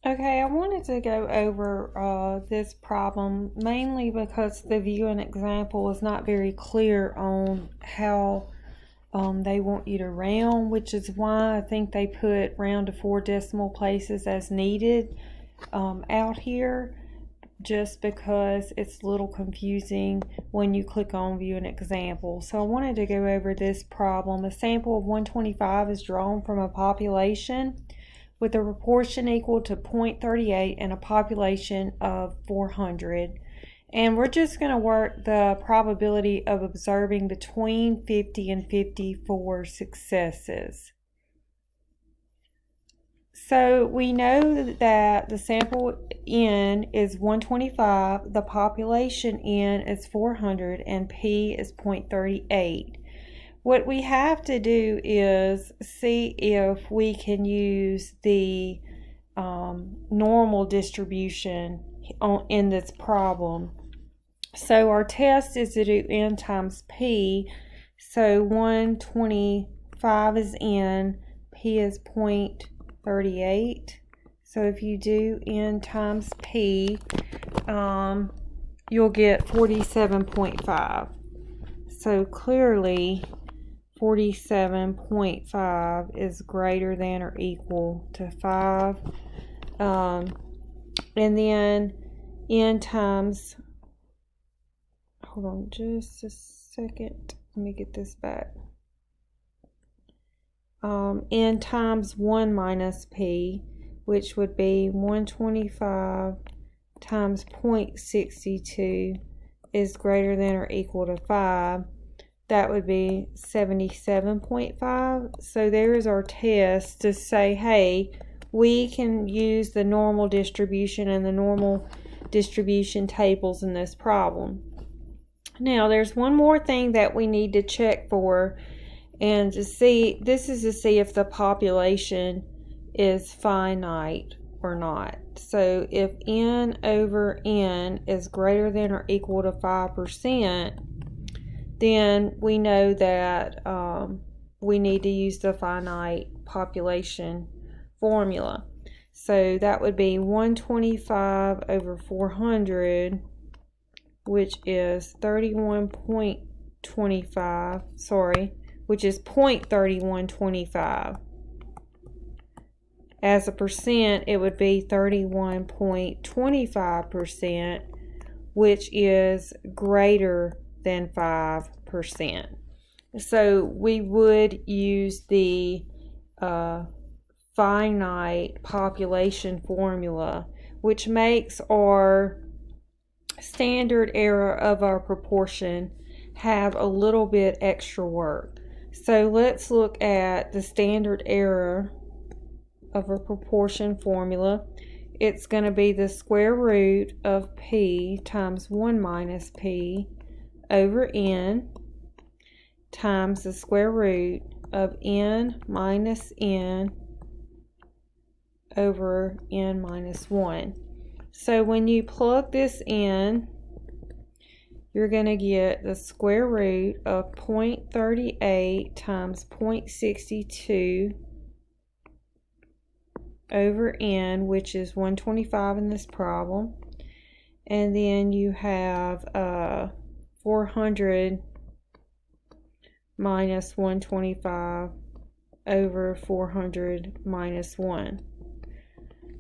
Okay, I wanted to go over this problem mainly because the view and example is not very clear on how they want you to round, which is why I think they put round to 4 decimal places as needed out here, just because it's a little confusing when you click on view an example. So I wanted to go over this problem. A sample of 125 is drawn from a population with a proportion equal to 0.38 and a population of 400. And we're just going to work the probability of observing between 50 and 54 successes. So we know that the sample n is 125, the population n is 400, and p is 0.38. What we have to do is see if we can use the normal distribution in this problem. So our test is to do n times p. So 125 is n, p is 0.38. So if you do n times p, you'll get 47.5. So clearly 47.5 is greater than or equal to 5. And then n times, hold on just a second, let me get this back. N times 1 minus p, which would be 125 times 0.62 is greater than or equal to 5. That would be 77.5. So there's our test to say, hey, we can use the normal distribution and the normal distribution tables in this problem. Now there's one more thing that we need to check for, and to see, this is to see if the population is finite or not. So if n over n is greater than or equal to 5%, then we know that we need to use the finite population formula. So that would be 125 over 400, which is 31.25, which is 0.3125. As a percent, it would be 31.25%, which is greater than 5%. So we would use the finite population formula, which makes our standard error of our proportion have a little bit extra work. So let's look at the standard error of a proportion formula. It's going to be the square root of p times 1 minus p over n times the square root of n minus n over n minus 1. So when you plug this in, you're going to get the square root of 0.38 times 0.62 over n, which is 125 in this problem. And then you have 400 minus 125 over 400 minus 1.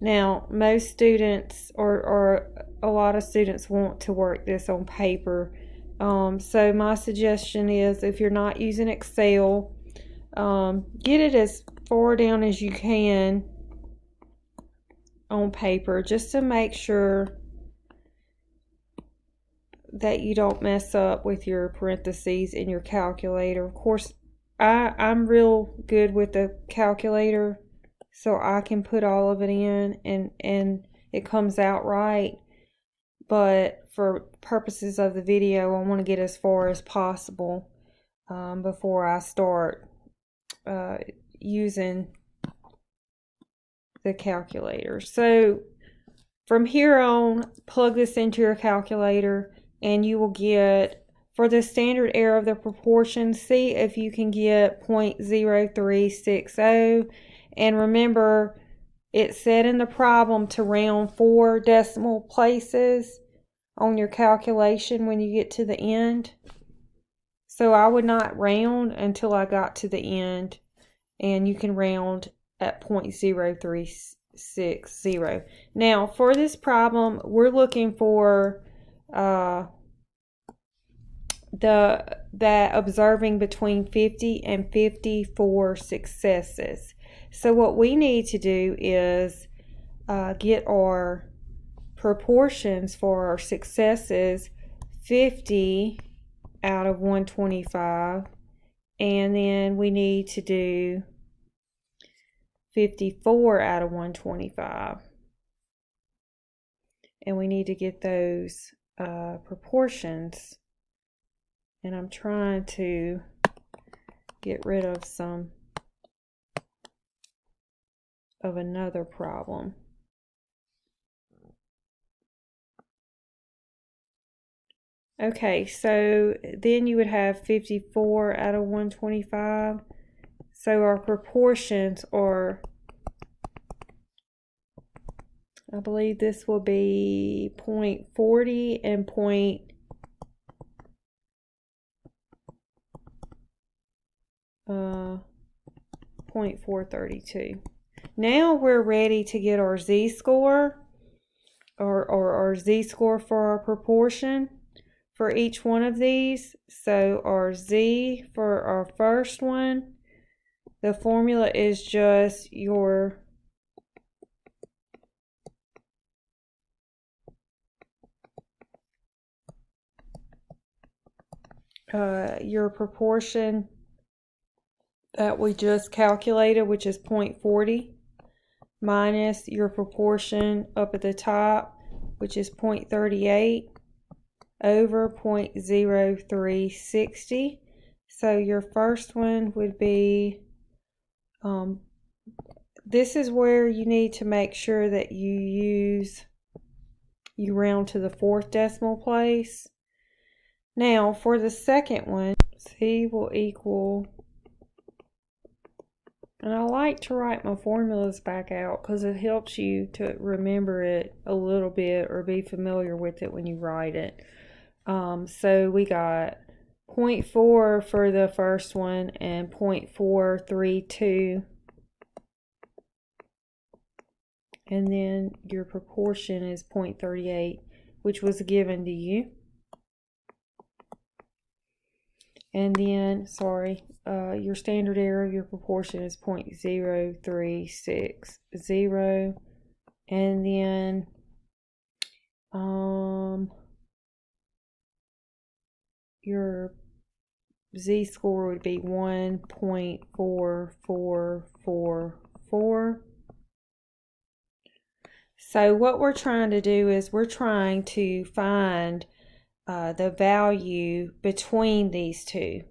Now, most students, or a lot of students, want to work this on paper. So my suggestion is, if you're not using Excel, get it as far down as you can on paper, just to make sure that you don't mess up with your parentheses in your calculator. Of course, I'm real good with the calculator, so I can put all of it in and it comes out right. But for purposes of the video, I want to get as far as possible before I start using the calculator. So from here on, plug this into your calculator and you will get, for the standard error of the proportion, see if you can get 0.0360. And remember, it said in the problem to round 4 decimal places on your calculation when you get to the end. So I would not round until I got to the end, and you can round at 0.0360. Now for this problem, we're looking for that observing between 50 and 54 successes. So what we need to do is get our proportions for our successes, 50 out of 125, and then we need to do 54 out of 125, and we need to get those proportions. And I'm trying to get rid of some of another problem. Okay, so then you would have 54 out of 125. So our proportions are, I believe this will be 0.40 and 0.432. Now we're ready to get our z-score, or our z-score for our proportion for each one of these. So our z for our first one, the formula is just your proportion that we just calculated, which is 0.40, minus your proportion up at the top, which is 0.38, over 0.0360. So your first one would be, this is where you need to make sure that you round to the 4th decimal place. Now for the second one, z will equal, and I like to write my formulas back out because it helps you to remember it a little bit or be familiar with it when you write it. So we got 0.4 for the first one and 0.432. And then your proportion is 0.38, which was given to you. And then, your standard error of your proportion is 0.0360. And then your z-score would be 1.4444. So what we're trying to do is we're trying to find the value between these two.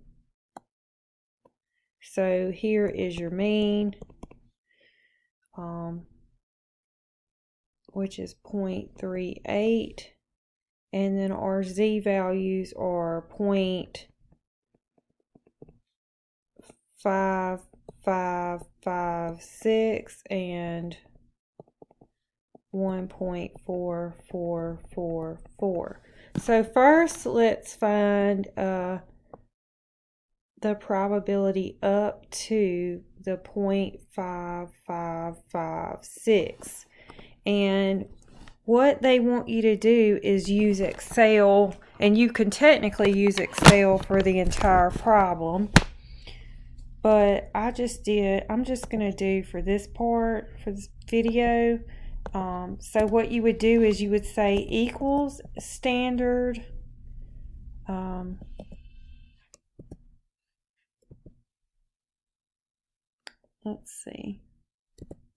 So here is your mean, which is 0.38, and then our z values are 0.5556 and 1.4444. So first, let's find the probability up to the 0.5556. And what they want you to do is use Excel, and you can technically use Excel for the entire problem. But I'm just going to do for this part, for this video. So what you would do is you would say equals standard let's see,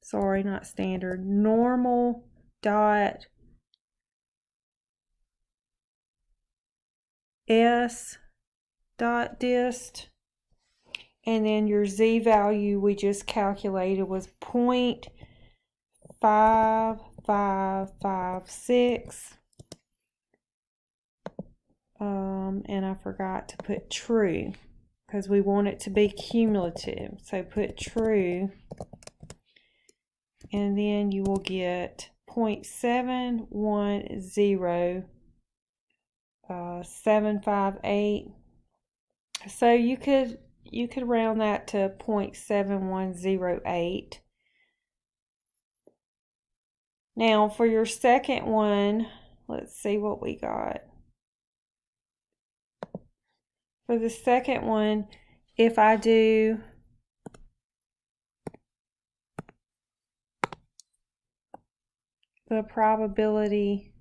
sorry, not standard, normal dot s dot dist, and then your z value we just calculated was 0.5556, and I forgot to put true because we want it to be cumulative, so put true, and then you will get 0.710758. So you could round that to 0.7108. Now for your second one, let's see what we got. For the second one, if I do the probability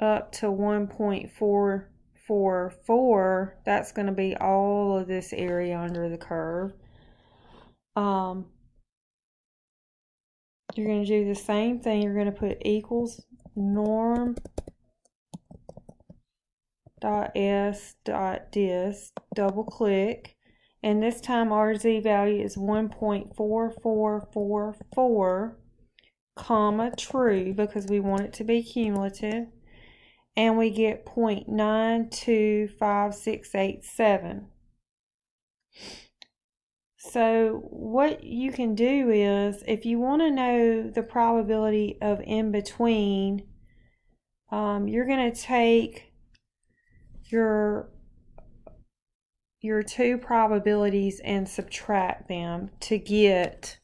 up to 1.444, that's going to be all of this area under the curve. You're going to do the same thing. You're going to put equals norm .s.dis, double click, and this time our z value is 1.4444, comma true, because we want it to be cumulative, and we get 0.925687. So what you can do is, if you want to know the probability of in between, you're going to take your two probabilities and subtract them to get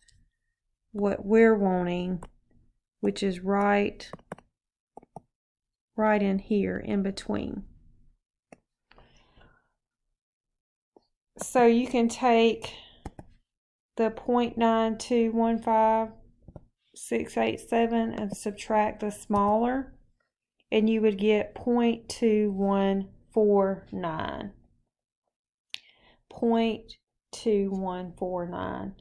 what we're wanting, which is right in here in between. So you can take the 0.9215687 and subtract the smaller, and you would get 0.2149. 0.2149.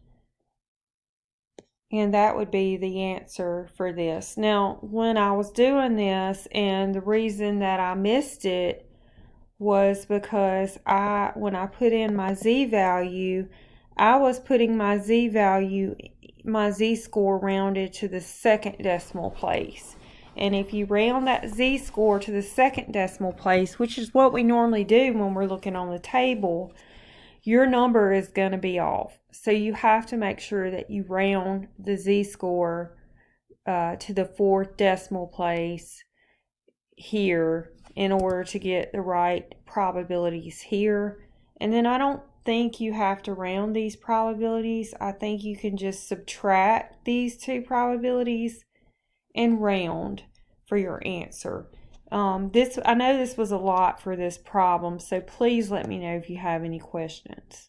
And that would be the answer for this. Now, when I was doing this, and the reason that I missed it was because when I put in my z-value, I was putting my z-value, my z-score rounded to the second decimal place. And if you round that z-score to the second decimal place, which is what we normally do when we're looking on the table, your number is going to be off. So you have to make sure that you round the z-score to the fourth decimal place here in order to get the right probabilities here. And then I don't think you have to round these probabilities. I think you can just subtract these two probabilities and round for your answer. I know this was a lot for this problem, so please let me know if you have any questions.